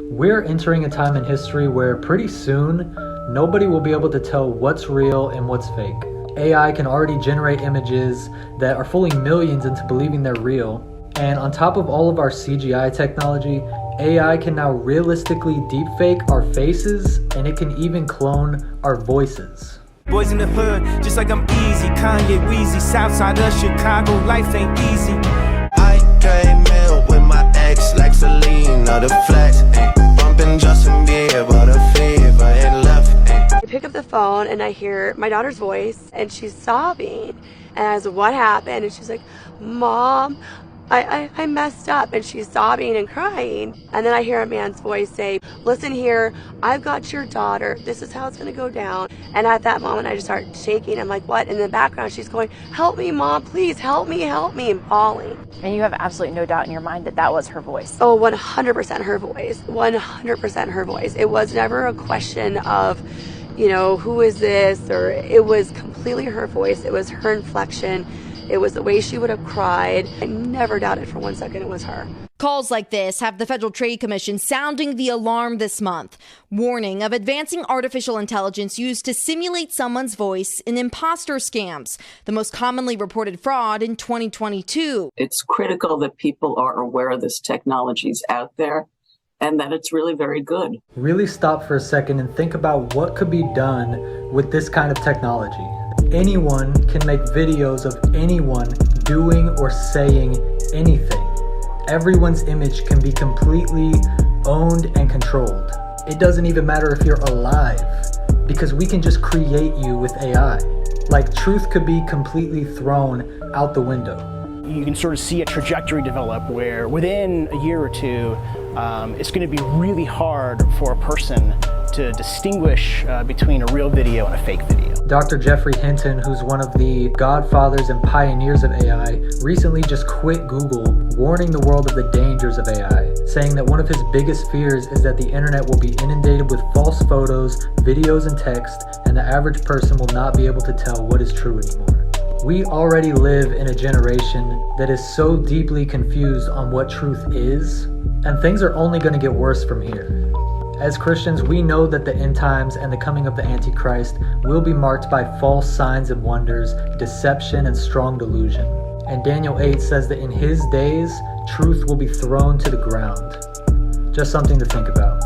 We're entering a time in history where pretty soon, nobody will be able to tell what's real and what's fake. AI can already generate images that are fooling millions into believing they're real. And on top of all of our CGI technology, AI can now realistically deepfake our faces, and it can even clone our voices. Boys in the hood, just like I'm easy. Kanye, Weezy, Southside of Chicago, life ain't easy. I came in with my ex, like Selena, the flex, bumping Justin Bieber, the fever, and left. I pick up the phone and I hear my daughter's voice and she's sobbing. And I was like, what happened? And she's like, Mom, I messed up. And she's sobbing and crying. And then I hear a man's voice say, listen here, I've got your daughter. This is how it's going to go down. And at that moment, I just start shaking. I'm like, what? In the background, she's going, help me, Mom, please help me, and bawling. And you have absolutely no doubt in your mind that that was her voice. Oh, 100% her voice. 100% her voice. It was never a question of, who is this? Or it was completely her voice. It was her inflection. It was the way she would have cried. I never doubted for 1 second it was her. Calls like this have the Federal Trade Commission sounding the alarm this month, warning of advancing artificial intelligence used to simulate someone's voice in imposter scams, the most commonly reported fraud in 2022. It's critical that people are aware this technology is out there and that it's really very good. Really stop for a second and think about what could be done with this kind of technology. Anyone can make videos of anyone doing or saying anything. Everyone's image can be completely owned and controlled. It doesn't even matter if you're alive, because we can just create you with AI. Like, truth could be completely thrown out the window. You can sort of see a trajectory develop where within a year or two, it's going to be really hard for a person to distinguish between a real video and a fake video. Dr. Geoffrey Hinton, who's one of the godfathers and pioneers of AI, recently just quit Google, warning the world of the dangers of AI, saying that one of his biggest fears is that the internet will be inundated with false photos, videos, and text, and the average person will not be able to tell what is true anymore. We already live in a generation that is so deeply confused on what truth is, and things are only going to get worse from here. As Christians, we know that the end times and the coming of the Antichrist will be marked by false signs and wonders, deception, and strong delusion. And Daniel 8 says that in his days, truth will be thrown to the ground. Just something to think about.